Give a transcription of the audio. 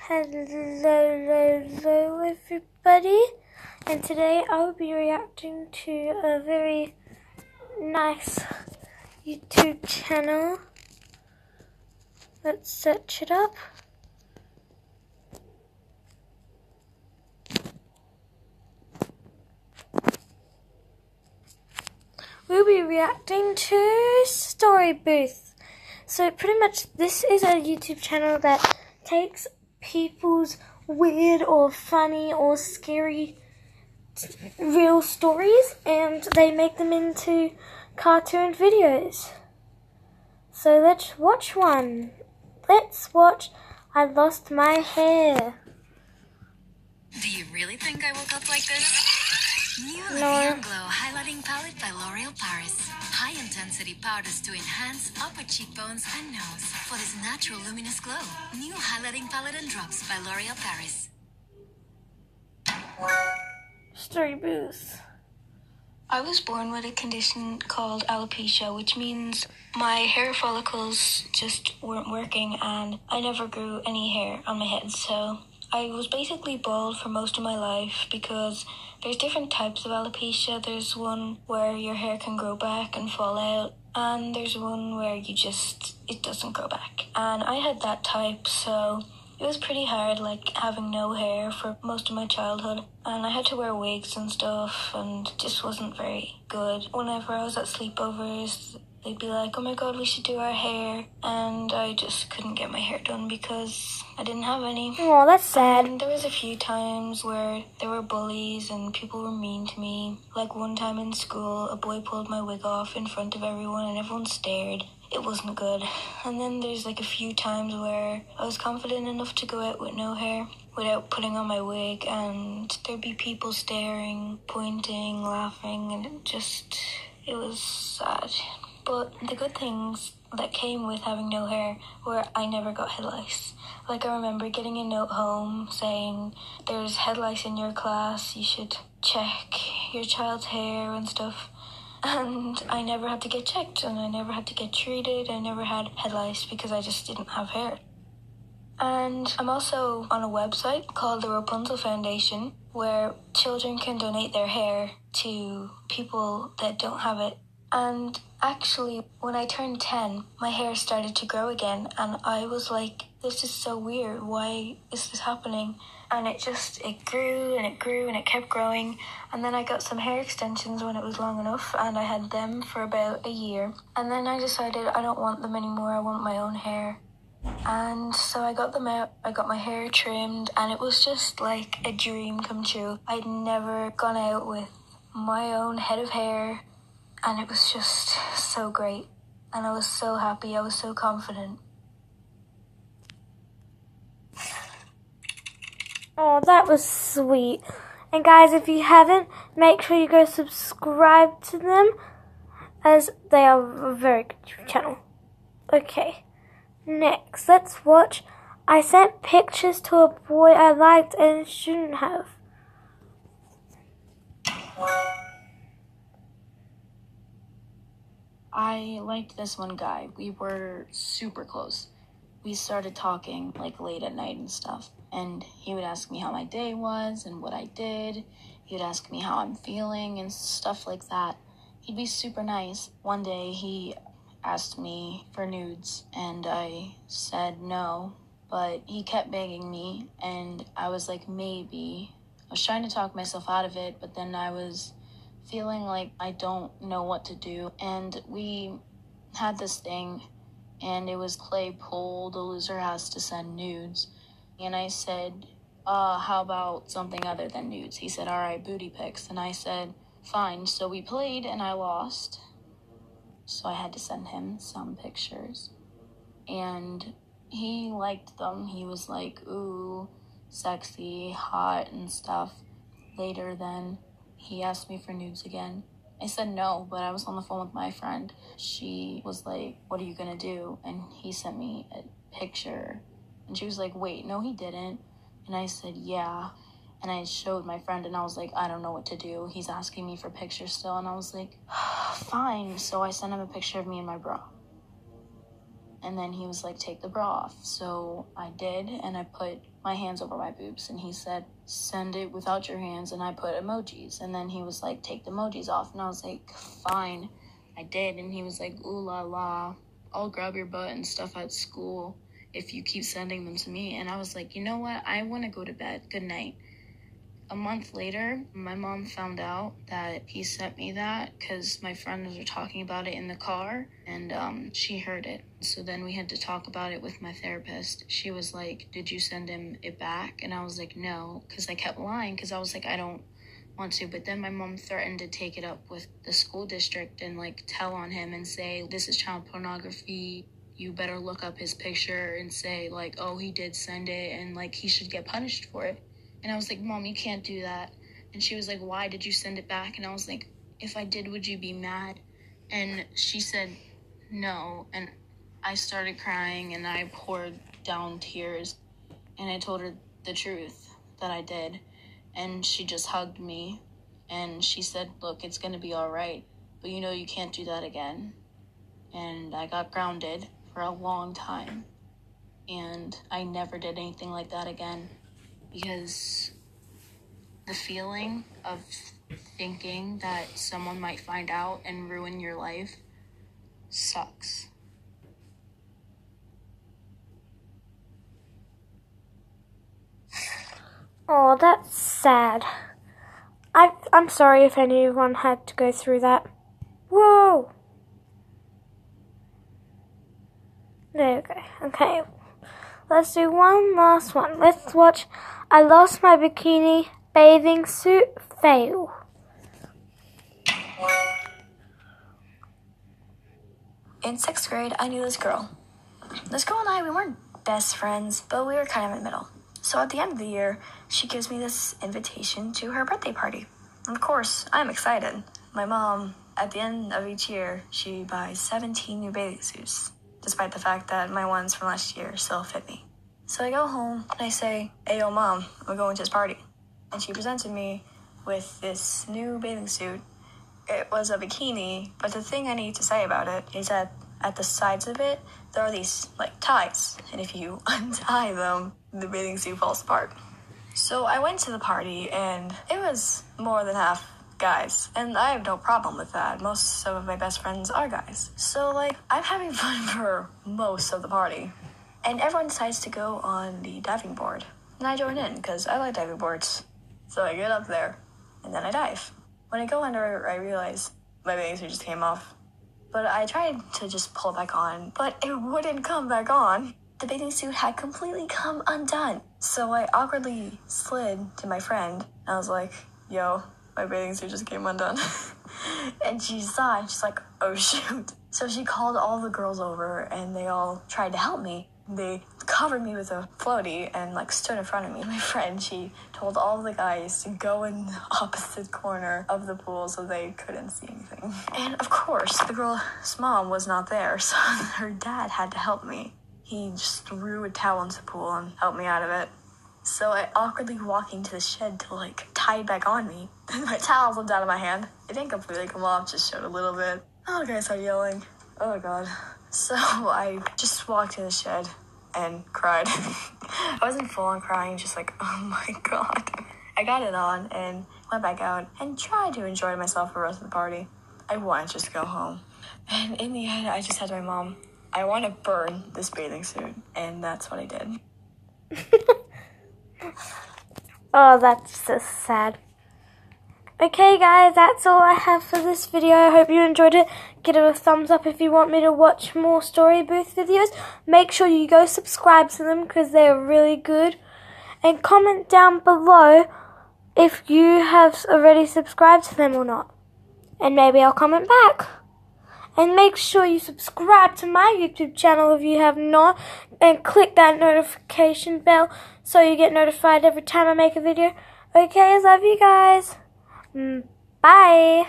Hello everybody, and today I will be reacting to a very nice YouTube channel. Let's search it up. We'll be reacting to Storybooth. So pretty much this is a YouTube channel that takes people's weird or funny or scary real stories and they make them into cartoon videos. So let's watch one. Let's watch I Lost My Hair. Do you really think I woke up like this? New No. Olivia Glow Highlighting Palette by L'Oreal Paris. High-intensity powders to enhance upper cheekbones and nose for this natural luminous glow. New Highlighting Palette and Drops by L'Oreal Paris. Storybooth. I was born with a condition called alopecia, which means my hair follicles just weren't working and I never grew any hair on my head. So I was basically bald for most of my life because there's different types of alopecia. There's one where your hair can grow back and fall out, and there's one where it doesn't grow back. And I had that type, so it was pretty hard, like having no hair for most of my childhood. And I had to wear wigs and stuff, and it just wasn't very good. Whenever I was at sleepovers, they'd be like, oh my god, we should do our hair. And I just couldn't get my hair done because I didn't have any. Oh, that's sad. And there was a few times where there were bullies and people were mean to me. Like one time in school, a boy pulled my wig off in front of everyone and everyone stared. It wasn't good. And then there's like a few times where I was confident enough to go out with no hair without putting on my wig, and there'd be people staring, pointing, laughing, and it was sad. But the good things that came with having no hair were I never got head lice. Like I remember getting a note home saying there's head lice in your class, you should check your child's hair and stuff. And I never had to get checked and I never had to get treated. I never had head lice because I just didn't have hair. And I'm also on a website called the Rapunzel Foundation where children can donate their hair to people that don't have it. And actually, when I turned 10, my hair started to grow again, and I was like, this is so weird, why is this happening? And it grew and it grew and it kept growing, and then I got some hair extensions when it was long enough, and I had them for about a year. And then I decided I don't want them anymore, I want my own hair. And so I got them out, I got my hair trimmed, and it was just like a dream come true. I'd never gone out with my own head of hair, and it was just so great. And I was so happy, I was so confident. Oh, that was sweet. And guys, if you haven't, make sure you go subscribe to them, as they are a very good channel. Okay, next, let's watch I Sent Pictures to a Boy I Liked and Shouldn't Have. I liked this one guy. We were super close. We started talking like late at night and stuff. And he would ask me how my day was and what I did. He would ask me how I'm feeling and stuff like that. He'd be super nice. One day he asked me for nudes and I said no, but he kept begging me and I was like, maybe. I was trying to talk myself out of it, but then I was feeling like I don't know what to do. And we had this thing, and it was play poll, the loser has to send nudes. And I said, how about something other than nudes? He said, all right, booty pics. And I said, fine. So we played and I lost. So I had to send him some pictures. And he liked them. He was like, ooh, sexy, hot and stuff. Later then, he asked me for nudes again. I said no, but I was on the phone with my friend. She was like, what are you gonna do? And he sent me a picture. And she was like, wait, no, he didn't. And I said, yeah. And I showed my friend and I was like, I don't know what to do. He's asking me for pictures still. And I was like, fine. So I sent him a picture of me in my bra. And then he was like, take the bra off. So I did, and I put my hands over my boobs, and he said, send it without your hands, and I put emojis. And then he was like, take the emojis off, and I was like, fine. I did, and he was like, ooh la la, I'll grab your butt and stuff at school if you keep sending them to me. And I was like, you know what, I want to go to bed, good night. A month later, my mom found out that he sent me that because my friends were talking about it in the car, and she heard it. So then we had to talk about it with my therapist. She was like, did you send him it back? And I was like, no, because I kept lying because I was like, I don't want to. But then my mom threatened to take it up with the school district and like tell on him and say, this is child pornography. You better look up his picture and say like, oh, he did send it and like he should get punished for it. And I was like, Mom, you can't do that. And she was like, why did you send it back? And I was like, if I did, would you be mad? And she said, no. And I started crying and I poured down tears. And I told her the truth that I did. And she just hugged me. And she said, look, it's going to be all right. But you know you can't do that again. And I got grounded for a long time. And I never did anything like that again. Because the feeling of thinking that someone might find out and ruin your life sucks. Oh, that's sad. I'm sorry if anyone had to go through that. Whoa! There we go. Okay. Let's do one last one. Let's watch I Lost My Bikini Bathing Suit Fail. In 6th grade, I knew this girl. This girl and I, we weren't best friends, but we were kind of in the middle. So at the end of the year, she gives me this invitation to her birthday party. And of course, I'm excited. My mom, at the end of each year, she buys 17 new bathing suits, despite the fact that my ones from last year still fit me. So I go home and I say, hey, yo, Mom, we're going to this party. And she presented me with this new bathing suit. It was a bikini, but the thing I need to say about it is that at the sides of it, there are these, like, ties. And if you untie them, the bathing suit falls apart. So I went to the party, and it was more than half guys. And I have no problem with that. Most of my best friends are guys. So, like, I'm having fun for most of the party. And everyone decides to go on the diving board. And I join in, because I like diving boards. So I get up there, and then I dive. When I go under, I realize my bathing suit just came off. But I tried to just pull it back on, but it wouldn't come back on. The bathing suit had completely come undone. So I awkwardly slid to my friend. And I was like, yo, my bathing suit just came undone. And she saw it, and she's like, oh shoot. So she called all the girls over, and they all tried to help me. They covered me with a floaty and like stood in front of me. My friend, she told all the guys to go in the opposite corner of the pool so they couldn't see anything. And of course, the girl's mom was not there, so her dad had to help me. He just threw a towel into the pool and helped me out of it. So I awkwardly walked into the shed to like tie it back on me. My towel slipped out of my hand. It didn't completely come off, just showed a little bit. Oh, the guy started yelling. Oh god. So I just walked in the shed and cried. I wasn't full on crying, just like, oh my god. I got it on and went back out and tried to enjoy myself for the rest of the party. I wanted to just go home. And in the end, I just said to my mom, I want to burn this bathing suit. And that's what I did. Oh, that's so sad. Okay guys, that's all I have for this video. I hope you enjoyed it. Give it a thumbs up if you want me to watch more Story Booth videos. Make sure you go subscribe to them because they're really good. And comment down below if you have already subscribed to them or not. And maybe I'll comment back. And make sure you subscribe to my YouTube channel if you have not. And click that notification bell so you get notified every time I make a video. Okay, I love you guys. Bye.